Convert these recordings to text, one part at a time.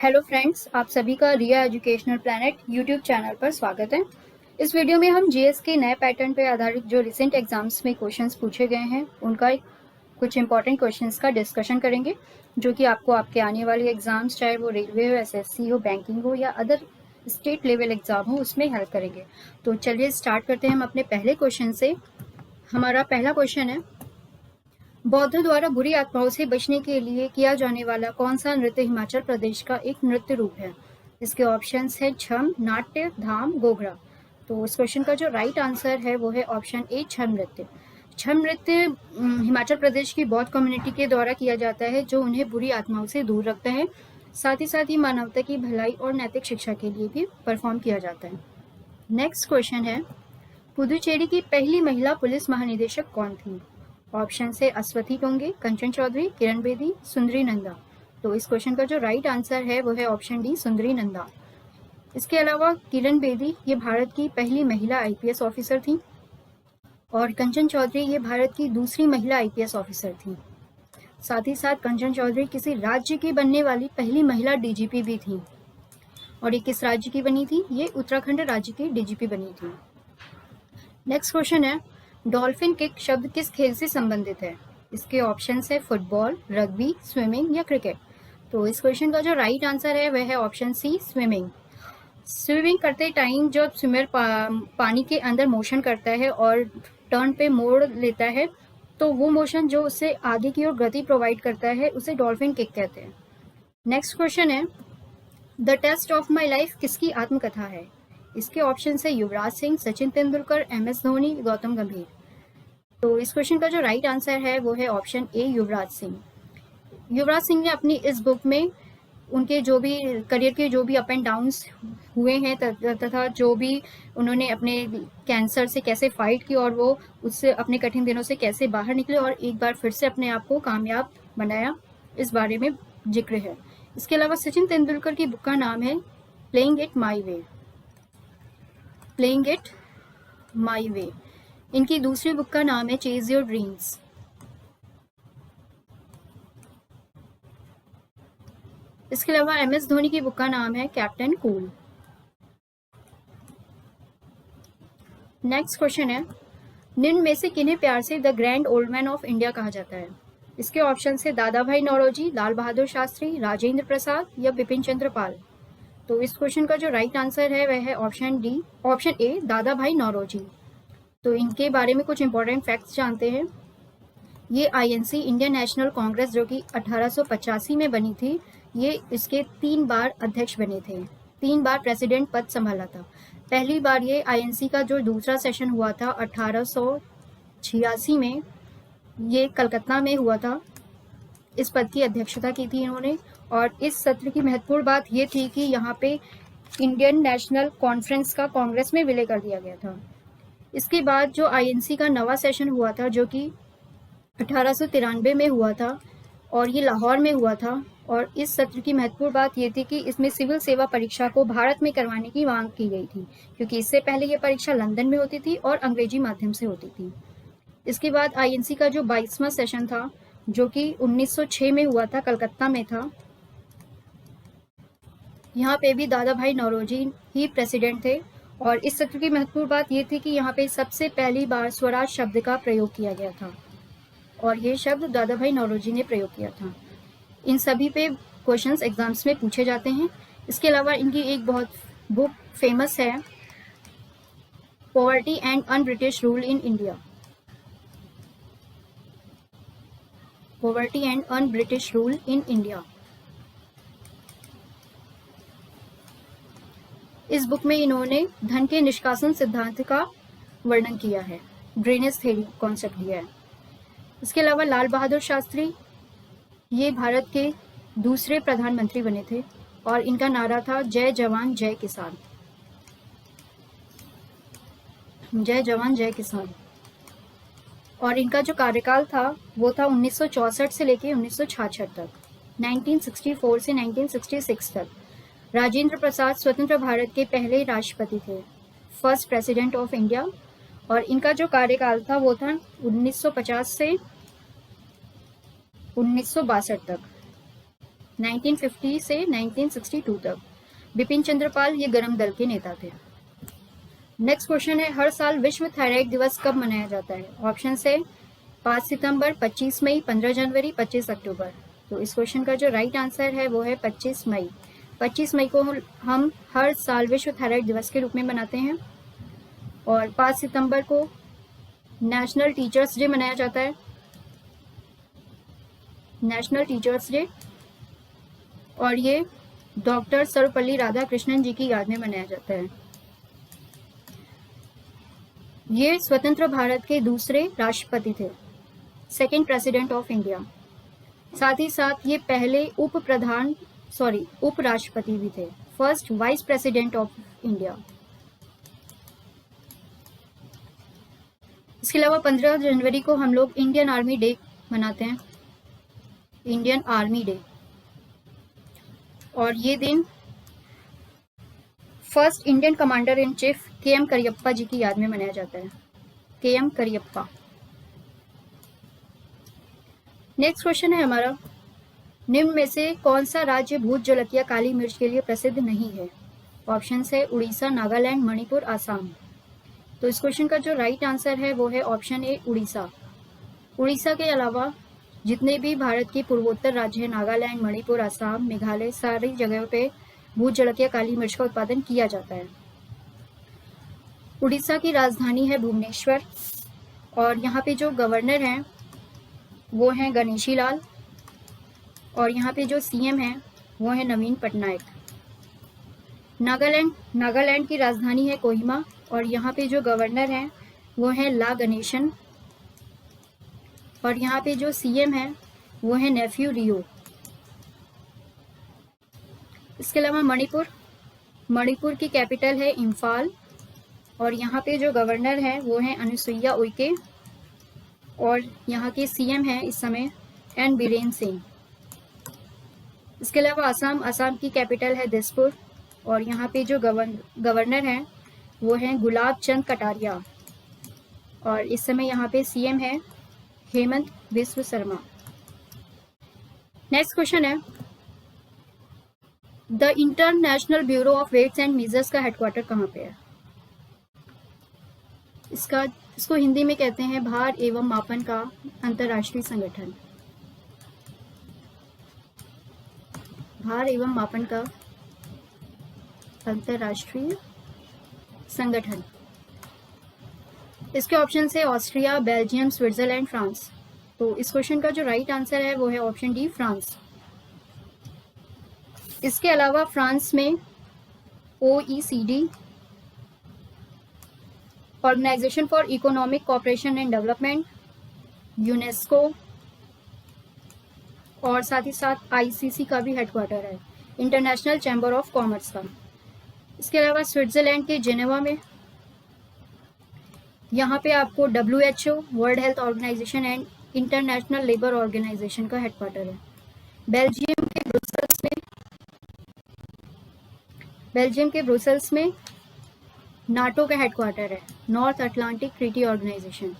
Hello friends, आप सभी का रिया एजुकेशनल प्लैनेट यूट्यूब चैनल पर स्वागत है। इस वीडियो में हम जीएस के नए पैटर्न पर आधारित जो रिसेंट एग्जाम्स में क्वेश्चंस पूछे गए हैं उनका कुछ इंपॉर्टेंट क्वेश्चंस का डिस्कशन करेंगे, जो कि आपको आपके आने वाले एग्जाम्स, चाहे वो रेलवे हो, एसएससी हो, बैंकिंग हो या अदर स्टेट लेवल एग्जाम हो, उसमें हेल्प करेंगे। तो चलिए स्टार्ट करते हैं हम अपने पहले क्वेश्चन से। हमारा पहला क्वेश्चन है, बौद्धों द्वारा बुरी आत्माओं से बचने के लिए किया जाने वाला कौन सा नृत्य हिमाचल प्रदेश का एक नृत्य रूप है? इसके ऑप्शंस है छम, नाट्य, धाम, गोगरा। तो इस क्वेश्चन का जो राइट आंसर है वो है ऑप्शन ए, छम नृत्य। छम नृत्य हिमाचल प्रदेश की बौद्ध कम्युनिटी के द्वारा किया जाता है, जो उन्हें बुरी आत्माओं से दूर रखता है। साथ ही मानवता की भलाई और नैतिक शिक्षा के लिए भी परफॉर्म किया जाता है। नेक्स्ट क्वेश्चन है, पुदुचेरी की पहली महिला पुलिस महानिदेशक कौन थी? ऑप्शन से अश्वथी टोंगे, कंचन चौधरी, किरण बेदी, सुंदरी नंदा। तो इस क्वेश्चन का जो राइट आंसर है वो है ऑप्शन डी, सुंदरी नंदा। इसके अलावा किरण बेदी ये भारत की पहली महिला आईपीएस ऑफिसर थी और कंचन चौधरी ये भारत की दूसरी महिला आईपीएस ऑफिसर थी। साथ ही साथ कंचन चौधरी किसी राज्य की बनने वाली पहली महिला डीजीपी भी थी। और ये किस राज्य की बनी थी? ये उत्तराखंड राज्य की डीजीपी बनी थी। नेक्स्ट क्वेश्चन है, डॉल्फिन किक शब्द किस खेल से संबंधित है? इसके ऑप्शंस है फुटबॉल, रग्बी, स्विमिंग या क्रिकेट। तो इस क्वेश्चन का जो राइट आंसर है वह है ऑप्शन सी, स्विमिंग। स्विमिंग करते टाइम जब स्विमर पानी के अंदर मोशन करता है और टर्न पे मोड़ लेता है, तो वो मोशन जो उसे आगे की ओर गति प्रोवाइड करता है उसे डॉल्फिन किक कहते हैं। नेक्स्ट क्वेश्चन है, the test of my life किसकी आत्मकथा है? इसके ऑप्शन है युवराज सिंह, सचिन तेंदुलकर, एमएस धोनी, गौतम गंभीर। तो इस क्वेश्चन का जो राइट आंसर है वो है ऑप्शन ए, युवराज सिंह। युवराज सिंह ने अपनी इस बुक में उनके जो भी करियर के जो भी अप एंड डाउन्स हुए हैं तथा जो भी उन्होंने अपने कैंसर से कैसे फाइट की और वो उससे अपने कठिन दिनों से कैसे बाहर निकले और एक बार फिर से अपने आप को कामयाब बनाया, इस बारे में जिक्र है। इसके अलावा सचिन तेंदुलकर की बुक का नाम है playing it my way. Playing it my way. इनकी दूसरी बुक का नाम है चेज योर ड्रीम्स। इसके अलावा एमएस धोनी की बुक का नाम है कैप्टन कूल। नेक्स्ट क्वेश्चन है, निम्न में से किन्हें प्यार से the grand old man of India कहा जाता है? इसके ऑप्शन है दादा भाई नौरोजी, लाल बहादुर शास्त्री, राजेंद्र प्रसाद या बिपिन चंद्र पाल। तो इस क्वेश्चन का जो राइट आंसर है वह है ऑप्शन डी, ऑप्शन ए, दादा भाई नौरोजी। तो इनके बारे में कुछ इंपॉर्टेंट फैक्ट्स जानते हैं। ये आईएनसी, इंडियन नेशनल कांग्रेस, जो कि 1885 में बनी थी, ये इसके 3 बार अध्यक्ष बने थे, 3 बार प्रेसिडेंट पद संभाला था। पहली बार ये आईएनसी का जो दूसरा सेशन हुआ था 1886 में, ये कलकत्ता में हुआ था। इस पद की अध्यक्षता की थी इन्होंने। और इस सत्र की महत्वपूर्ण बात ये थी कि यहाँ पे इंडियन नेशनल कॉन्फ्रेंस का कांग्रेस में विलय कर दिया गया था। इसके बाद जो आईएनसी का नवा सेशन हुआ था, जो कि 1893 में हुआ था और ये लाहौर में हुआ था। और इस सत्र की महत्वपूर्ण बात ये थी कि इसमें सिविल सेवा परीक्षा को भारत में करवाने की मांग की गई थी, क्योंकि इससे पहले ये परीक्षा लंदन में होती थी और अंग्रेजी माध्यम से होती थी। इसके बाद आईएनसी का जो 22वां सेशन था, जो कि 1906 में हुआ था, कलकत्ता में था। यहाँ पे भी दादा भाई नौरोजी ही प्रेसिडेंट थे। और इस सत्र की महत्वपूर्ण बात ये थी कि यहाँ पे सबसे पहली बार स्वराज शब्द का प्रयोग किया गया था और ये शब्द दादा भाई नौरोजी ने प्रयोग किया था। इन सभी पे क्वेश्चंस एग्जाम्स में पूछे जाते हैं। इसके अलावा इनकी एक बहुत बुक फेमस है, poverty and un British rule in India. Poverty and un British rule in India. इस बुक में इन्होंने धन के निष्कासन सिद्धांत का वर्णन किया है, ड्रेनेज थ्योरी कॉन्सेप्ट दिया है। इसके अलावा लाल बहादुर शास्त्री ये भारत के दूसरे प्रधानमंत्री बने थे और इनका नारा था जय जवान जय किसान। जय जवान जय किसान। और इनका जो कार्यकाल था वो था 1964 से लेकर 1966 तक, 1964 से 1966 तक। राजेंद्र प्रसाद स्वतंत्र भारत के पहले राष्ट्रपति थे, फर्स्ट प्रेसिडेंट ऑफ इंडिया। और इनका जो कार्यकाल था वो था 1950 से 1962 तक, 1950 से 1962 तक। बिपिन चंद्र पाल ये गरम दल के नेता थे। नेक्स्ट क्वेश्चन है, हर साल विश्व थायराइड दिवस कब मनाया जाता है? ऑप्शन है 5 सितंबर, 25 मई, 15 जनवरी, 25 अक्टूबर। तो इस क्वेश्चन का जो राइट आंसर है वो है 25 मई। 25 मई को हम हर साल विश्व थायराइड दिवस के रूप में मनाते हैं। और 5 सितंबर को नेशनल टीचर्स डे मनाया जाता है, नेशनल टीचर्स डे। और ये डॉक्टर सर्वपल्ली राधाकृष्णन जी की याद में मनाया जाता है। ये स्वतंत्र भारत के दूसरे राष्ट्रपति थे, सेकेंड प्रेसिडेंट ऑफ इंडिया। साथ ही साथ ये पहले उपराष्ट्रपति भी थे, first vice president of India. इसके अलावा 15 जनवरी को हम लोग इंडियन आर्मी डे मनाते हैं, इंडियन आर्मी डे। और ये दिन first Indian commander in chief K M. Cariappa ji की याद में मनाया जाता है, के.एम. करियप्पा। नेक्स्ट क्वेश्चन है हमारा, निम्न में से कौन सा राज्य भूत जलकिया काली मिर्च के लिए प्रसिद्ध नहीं है? ऑप्शन है उड़ीसा, नागालैंड, मणिपुर, आसाम। तो इस क्वेश्चन का जो राइट आंसर है वो है ऑप्शन ए, उड़ीसा। उड़ीसा के अलावा जितने भी भारत के पूर्वोत्तर राज्य हैं, नागालैंड, मणिपुर, आसाम, मेघालय, सारी जगहों पे भूत जलकिया काली मिर्च का उत्पादन किया जाता है। उड़ीसा की राजधानी है भुवनेश्वर। और यहाँ पे जो गवर्नर हैं वो हैं गणेशी लाल। और यहाँ पे जो सीएम हैं वो है नवीन पटनायक। नागालैंड की राजधानी है कोहिमा। और यहाँ पे जो गवर्नर हैं वो है ला गणेशन। और यहाँ पे जो सीएम है वो है नेफ्यू रियो। इसके अलावा मणिपुर की कैपिटल है इम्फाल। और यहाँ पे जो गवर्नर है वो है अनुसुईया उइके। और यहाँ के सीएम हैं इस समय एन बीरेन सिंह। इसके अलावा असम की कैपिटल है दिसपुर। और यहाँ पे जो गवर्नर हैं वो हैं गुलाब चंद कटारिया। और इस समय यहाँ पे सीएम है हेमंत बिस्व शर्मा। नेक्स्ट क्वेश्चन है, the international bureau of weights and measures का हेडक्वार्टर कहाँ पे है? इसको हिंदी में कहते हैं भार एवं मापन का अंतर्राष्ट्रीय संगठन। भार एवं मापन का अंतर्राष्ट्रीय संगठन। इसके ऑप्शन है ऑस्ट्रिया, बेल्जियम, स्विट्जरलैंड, फ्रांस। तो इस क्वेश्चन का जो राइट आंसर है वो है ऑप्शन डी, फ्रांस। इसके अलावा फ्रांस में OECD, organisation for economic cooperation and development, UNESCO और साथ ही साथ ICC का भी हेडक्वार्टर है, इंटरनेशनल चैम्बर ऑफ कॉमर्स का। इसके अलावा स्विट्जरलैंड के जेनेवा में यहाँ पे आपको WHO, world health organisation and international labour organisation का हेडक्वार्टर है। बेल्जियम के ब्रुसेल्स में नाटो का हेडक्वार्टर है, नॉर्थ अटलांटिक ट्रीटी ऑर्गेनाइजेशन।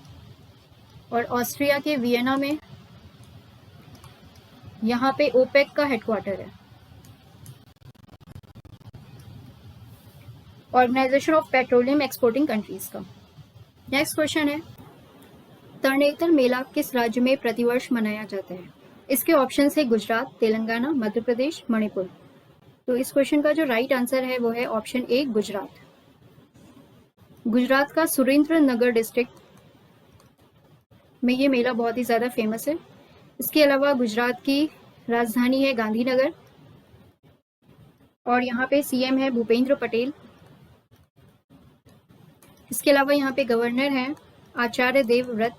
और ऑस्ट्रिया के वियना में यहाँ पे OPEC का हेडक्वार्टर है, organisation of petroleum exporting countries का। नेक्स्ट क्वेश्चन है, तरणेतर मेला किस राज्य में प्रतिवर्ष मनाया जाता है? इसके ऑप्शन है गुजरात, तेलंगाना, मध्य प्रदेश, मणिपुर। तो इस क्वेश्चन का जो राइट आंसर है वो है ऑप्शन ए, गुजरात। गुजरात का सुरेंद्र नगर डिस्ट्रिक्ट में ये मेला बहुत ही ज़्यादा फेमस है। इसके अलावा गुजरात की राजधानी है गांधीनगर। और यहाँ पे सीएम है भूपेंद्र पटेल। इसके अलावा यहाँ पे गवर्नर हैं आचार्य देवव्रत।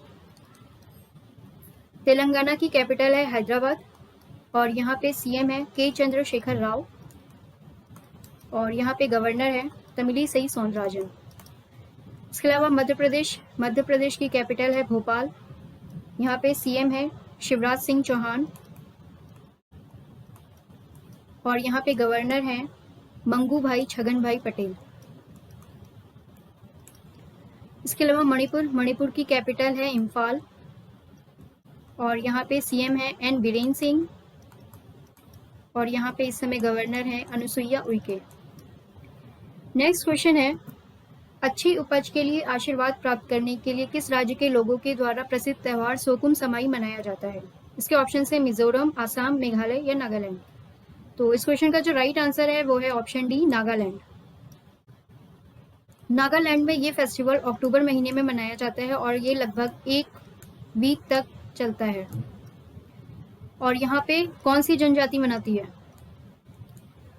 तेलंगाना की कैपिटल है हैदराबाद। और यहाँ पे सीएम है के चंद्रशेखर राव। और यहाँ पे गवर्नर है तमिलिसई सौंदरराजन। इसके अलावा मध्य प्रदेश की कैपिटल है भोपाल। यहाँ पे सीएम है शिवराज सिंह चौहान। और यहाँ पे गवर्नर हैं मंगू भाई छगन भाई पटेल। इसके अलावा मणिपुर की कैपिटल है इम्फाल। और यहाँ पे सीएम है एन बीरेन सिंह। और यहाँ पे इस समय गवर्नर हैं अनुसुईया उइके। नेक्स्ट क्वेश्चन है, अच्छी उपज के लिए आशीर्वाद प्राप्त करने के लिए किस राज्य के लोगों के द्वारा प्रसिद्ध त्योहार सोकुम समाई मनाया जाता है? इसके ऑप्शन है मिजोरम, आसाम, मेघालय या नागालैंड। तो इस क्वेश्चन का जो राइट आंसर है वो है ऑप्शन डी, नागालैंड। नागालैंड में ये फेस्टिवल अक्टूबर महीने में मनाया जाता है और ये लगभग 1 वीक तक चलता है। और यहाँ पे कौन सी जनजाति मनाती है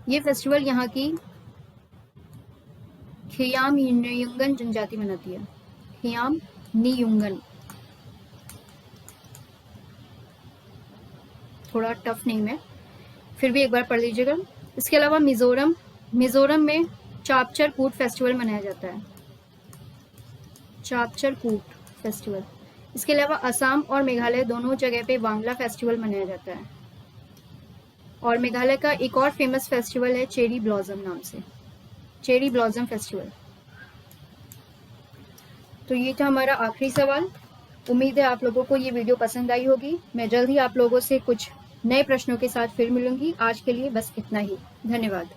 ये फेस्टिवल? यहाँ की खियाम नियुंगन जनजाति मनाती है। खियाम नियुंगन, थोड़ा टफ नेम है, फिर भी एक बार पढ़ लीजिएगा। इसके अलावा मिजोरम में चापचर कूट फेस्टिवल मनाया जाता है, चापचर कूट फेस्टिवल। इसके अलावा असम और मेघालय दोनों जगह पे वांगला फेस्टिवल मनाया जाता है। और मेघालय का एक और फेमस फेस्टिवल है चेरी ब्लॉसम नाम से, चेरी ब्लॉसम फेस्टिवल। तो ये था हमारा आखिरी सवाल। उम्मीद है आप लोगों को ये वीडियो पसंद आई होगी। मैं जल्द ही आप लोगों से कुछ नए प्रश्नों के साथ फिर मिलूंगी। आज के लिए बस इतना ही। धन्यवाद।